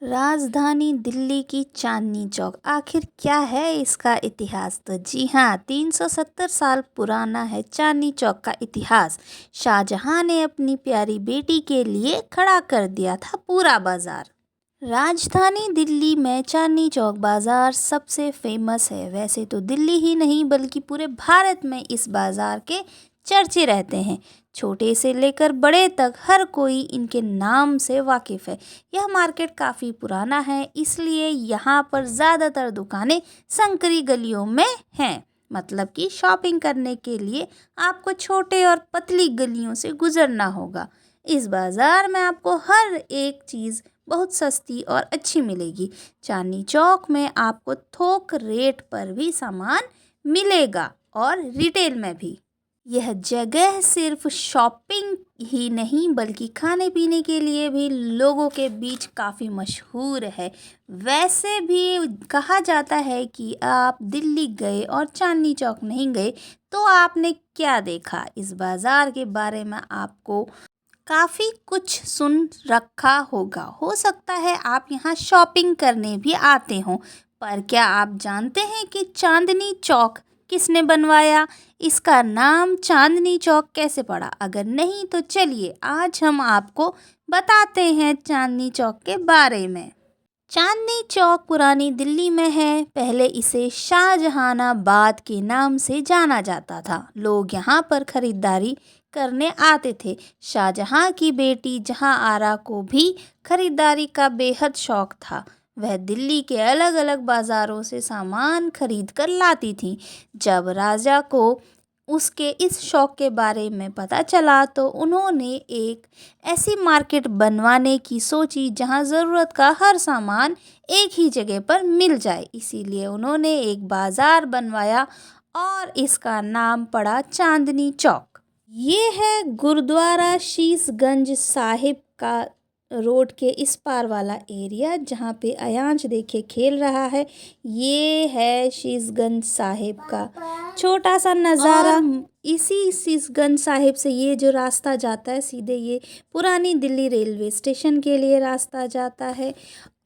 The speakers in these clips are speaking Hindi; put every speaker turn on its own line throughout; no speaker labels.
राजधानी दिल्ली की चांदनी चौक आखिर क्या है इसका इतिहास। तो जी हाँ, 370 साल पुराना है चांदनी चौक का इतिहास। शाहजहां ने अपनी प्यारी बेटी के लिए खड़ा कर दिया था पूरा बाजार। राजधानी दिल्ली में चांदनी चौक बाजार सबसे फेमस है। वैसे तो दिल्ली ही नहीं बल्कि पूरे भारत में इस बाजार के चर्चे रहते हैं। छोटे से लेकर बड़े तक हर कोई इनके नाम से वाकिफ है। यह मार्केट काफ़ी पुराना है, इसलिए यहाँ पर ज़्यादातर दुकानें संकरी गलियों में हैं। मतलब कि शॉपिंग करने के लिए आपको छोटे और पतली गलियों से गुजरना होगा। इस बाज़ार में आपको हर एक चीज़ बहुत सस्ती और अच्छी मिलेगी। चांदनी चौक में आपको थोक रेट पर भी सामान मिलेगा और रिटेल में भी। यह जगह सिर्फ शॉपिंग ही नहीं बल्कि खाने पीने के लिए भी लोगों के बीच काफ़ी मशहूर है। वैसे भी कहा जाता है कि आप दिल्ली गए और चांदनी चौक नहीं गए तो आपने क्या देखा। इस बाज़ार के बारे में आपको काफ़ी कुछ सुन रखा होगा। हो सकता है आप यहाँ शॉपिंग करने भी आते हों, पर क्या आप जानते हैं कि चांदनी चौक किसने बनवाया? इसका नाम चांदनी चौक कैसे पड़ा? अगर नहीं तो चलिए आज हम आपको बताते हैं चांदनी चौक के बारे में। चांदनी चौक पुरानी दिल्ली में है। पहले इसे शाहजहानाबाद के नाम से जाना जाता था। लोग यहाँ पर खरीदारी करने आते थे। शाहजहां की बेटी जहां आरा को भी खरीदारी का बेहद शौक था। वह दिल्ली के अलग अलग बाज़ारों से सामान खरीद कर लाती थी। जब राजा को उसके इस शौक के बारे में पता चला तो उन्होंने एक ऐसी मार्केट बनवाने की सोची जहां ज़रूरत का हर सामान एक ही जगह पर मिल जाए। इसीलिए उन्होंने एक बाज़ार बनवाया और इसका नाम पड़ा चांदनी चौक। ये है गुरुद्वारा शीशगंज साहिब का रोड के इस पार वाला एरिया जहाँ पे अयांश देखिए खेल रहा है। ये है शीशगंज साहिब का छोटा सा नज़ारा। इसी शीशगंज साहिब से ये जो रास्ता जाता है सीधे ये पुरानी दिल्ली रेलवे स्टेशन के लिए रास्ता जाता है।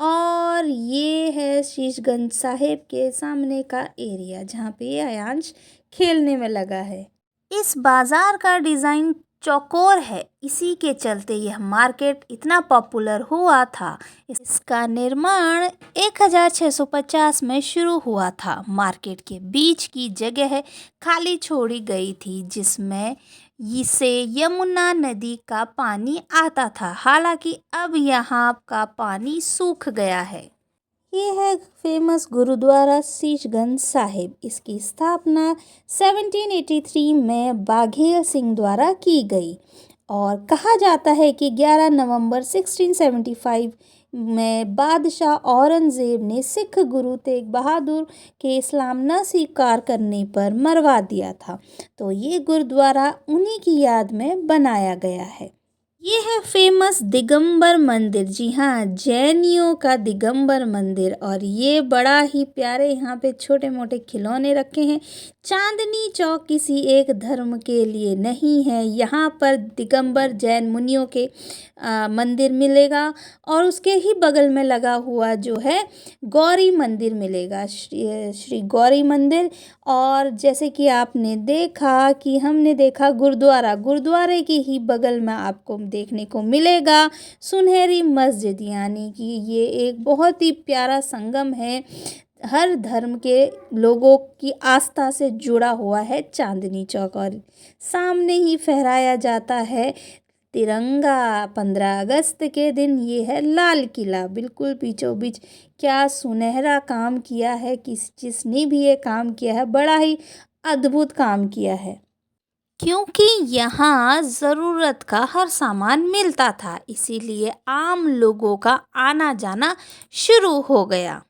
और ये है शीशगंज साहिब के सामने का एरिया जहाँ पे ये अयांश खेलने में लगा है। इस बाजार का डिज़ाइन चौकोर है, इसी के चलते यह मार्केट इतना पॉपुलर हुआ था। इसका निर्माण 1650 में शुरू हुआ था। मार्केट के बीच की जगह खाली छोड़ी गई थी जिसमें इसे यमुना नदी का पानी आता था। हालांकि अब यहाँ का पानी सूख गया है। ये है फेमस गुरुद्वारा शीशगंज साहिब। इसकी स्थापना 1783 में बाघेल सिंह द्वारा की गई और कहा जाता है कि 11 नवंबर 1675 में बादशाह औरंगज़ेब ने सिख गुरु तेग बहादुर के इस्लाम न स्वीकार करने पर मरवा दिया था। तो ये गुरुद्वारा उन्हीं की याद में बनाया गया है। ये है फेमस दिगंबर मंदिर। जी हाँ, जैनियों का दिगंबर मंदिर। और ये बड़ा ही प्यारे यहाँ पे छोटे मोटे खिलौने रखे हैं। चांदनी चौक किसी एक धर्म के लिए नहीं है। यहाँ पर दिगंबर जैन मुनियों के मंदिर मिलेगा और उसके ही बगल में लगा हुआ जो है गौरी मंदिर मिलेगा, श्री गौरी मंदिर। और जैसे कि आपने देखा कि हमने देखा गुरुद्वारे के ही बगल में आपको देखने को मिलेगा सुनहरी मस्जिद, यानी कि ये एक बहुत ही प्यारा संगम है। हर धर्म के लोगों की आस्था से जुड़ा हुआ है चांदनी चौक। और सामने ही फहराया जाता है तिरंगा 15 अगस्त के दिन। ये है लाल किला बिल्कुल बीचों बीच। क्या सुनहरा काम किया है जिसने भी ये काम किया है, बड़ा ही अद्भुत काम किया है। क्योंकि यहाँ ज़रूरत का हर सामान मिलता था, इसीलिए आम लोगों का आना जाना शुरू हो गया।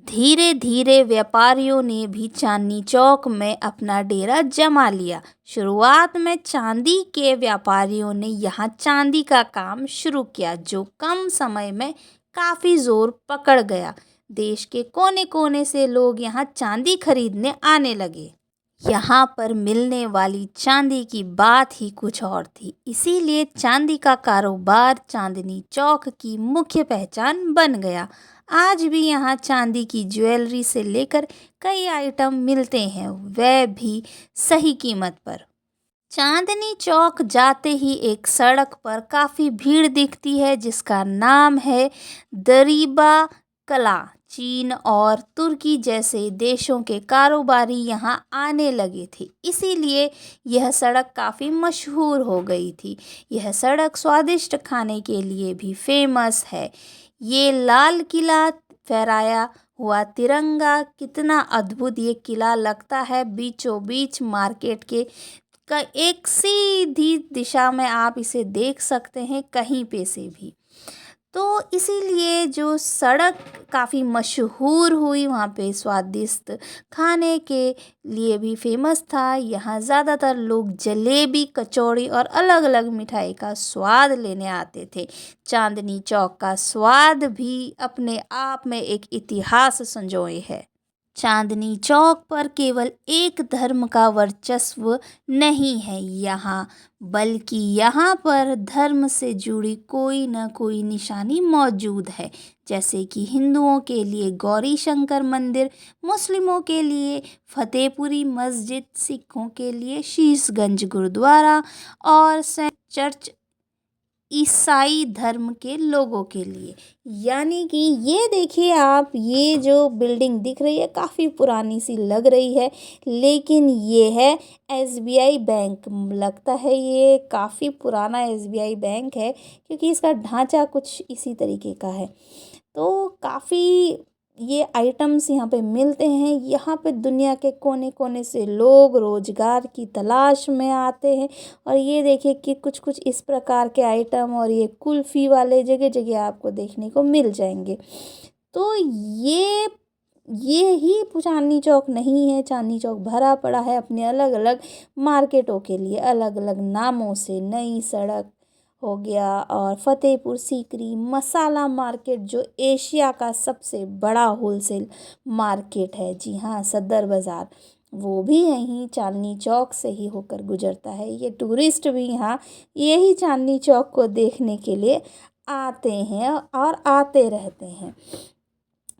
धीरे धीरे व्यापारियों ने भी चांदनी चौक में अपना डेरा जमा लिया। शुरुआत में चांदी के व्यापारियों ने यहाँ चांदी का काम शुरू किया जो कम समय में काफ़ी जोर पकड़ गया। देश के कोने कोने से लोग यहाँ चांदी खरीदने आने लगे। यहाँ पर मिलने वाली चांदी की बात ही कुछ और थी। इसीलिए चांदी का कारोबार चांदनी चौक की मुख्य पहचान बन गया। आज भी यहाँ चांदी की ज्वेलरी से लेकर कई आइटम मिलते हैं, वह भी सही कीमत पर। चांदनी चौक जाते ही एक सड़क पर काफ़ी भीड़ दिखती है जिसका नाम है दरीबा कला। चीन और तुर्की जैसे देशों के कारोबारी यहाँ आने लगे थे, इसीलिए यह सड़क काफ़ी मशहूर हो गई थी। यह सड़क स्वादिष्ट खाने के लिए भी फेमस है। ये लाल किला फहराया हुआ तिरंगा कितना अद्भुत ये किला लगता है, बीचों बीच मार्केट के का एक सीधी दिशा में आप इसे देख सकते हैं कहीं पे से भी। तो इसीलिए जो सड़क काफ़ी मशहूर हुई, वहाँ पे स्वादिष्ट खाने के लिए भी फेमस था। यहाँ ज़्यादातर लोग जलेबी, कचौड़ी और अलग अलग मिठाई का स्वाद लेने आते थे। चांदनी चौक का स्वाद भी अपने आप में एक इतिहास संजोए है। चांदनी चौक पर केवल एक धर्म का वर्चस्व नहीं है यहाँ, बल्कि यहाँ पर धर्म से जुड़ी कोई न कोई निशानी मौजूद है। जैसे कि हिंदुओं के लिए गौरी शंकर मंदिर, मुस्लिमों के लिए फतेहपुरी मस्जिद, सिखों के लिए शीशगंज गुरुद्वारा और सेंट चर्च ईसाई धर्म के लोगों के लिए। यानी कि ये देखिए आप, ये जो बिल्डिंग दिख रही है काफ़ी पुरानी सी लग रही है, लेकिन ये है एसबीआई बैंक। लगता है ये काफ़ी पुराना एसबीआई बैंक है क्योंकि इसका ढांचा कुछ इसी तरीके का है। तो काफ़ी ये आइटम्स यहाँ पे मिलते हैं। यहाँ पे दुनिया के कोने कोने से लोग रोजगार की तलाश में आते हैं। और ये देखिए कि कुछ कुछ इस प्रकार के आइटम और ये कुल्फ़ी वाले जगह जगह आपको देखने को मिल जाएंगे। तो ये ही चांदनी चौक नहीं है। चांदनी चौक भरा पड़ा है अपने अलग अलग मार्केटों के लिए, अलग अलग नामों से। नई सड़क हो गया और फतेहपुर सीकरी मसाला मार्केट, जो एशिया का सबसे बड़ा होलसेल मार्केट है। जी हाँ, सदर बाज़ार वो भी यहीं चांदनी चौक से ही होकर गुजरता है। ये टूरिस्ट भी यहाँ यही चांदनी चौक को देखने के लिए आते हैं और आते रहते हैं।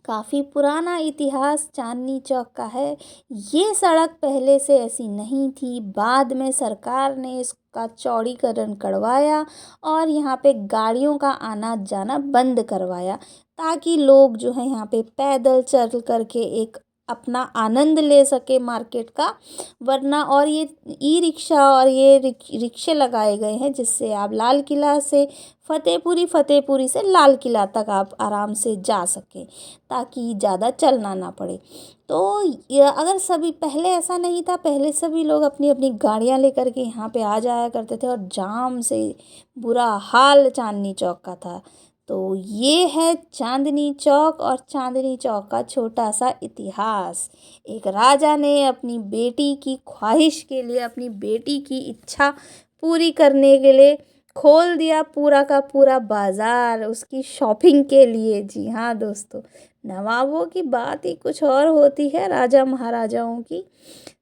काफ़ी पुराना इतिहास चांदनी चौक का है। ये सड़क पहले से ऐसी नहीं थी, बाद में सरकार ने इसका चौड़ीकरण करवाया और यहाँ पे गाड़ियों का आना जाना बंद करवाया, ताकि लोग जो है यहाँ पे पैदल चल करके एक अपना आनंद ले सके मार्केट का। वरना और ये ई रिक्शा और ये रिक्शे लगाए गए हैं जिससे आप लाल किला से फतेहपुरी से लाल किला तक आप आराम से जा सकें, ताकि ज़्यादा चलना ना पड़े। तो ये अगर सभी पहले ऐसा नहीं था, पहले सभी लोग अपनी अपनी गाड़ियाँ लेकर के यहाँ पे आ जाया करते थे और जाम से बुरा हाल चांदनी चौक का था। तो ये है चांदनी चौक और चांदनी चौक का छोटा सा इतिहास। एक राजा ने अपनी बेटी की ख्वाहिश के लिए, अपनी बेटी की इच्छा पूरी करने के लिए खोल दिया पूरा का पूरा बाज़ार उसकी शॉपिंग के लिए। जी हाँ दोस्तों, नवाबों की बात ही कुछ और होती है, राजा महाराजाओं की।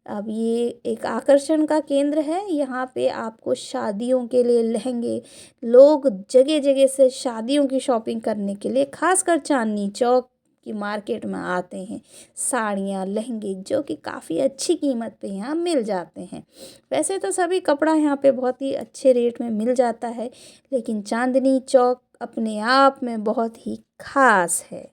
अब ये एक आकर्षण का केंद्र है। यहाँ पे आपको शादियों के लिए लहंगे, लोग जगह जगह से शादियों की शॉपिंग करने के लिए खासकर चांदनी चौक की मार्केट में आते हैं। साड़ियाँ, लहंगे जो कि काफ़ी अच्छी कीमत पे यहाँ मिल जाते हैं। वैसे तो सभी कपड़ा यहाँ पे बहुत ही अच्छे रेट में मिल जाता है, लेकिन चांदनी चौक अपने आप में बहुत ही खास है।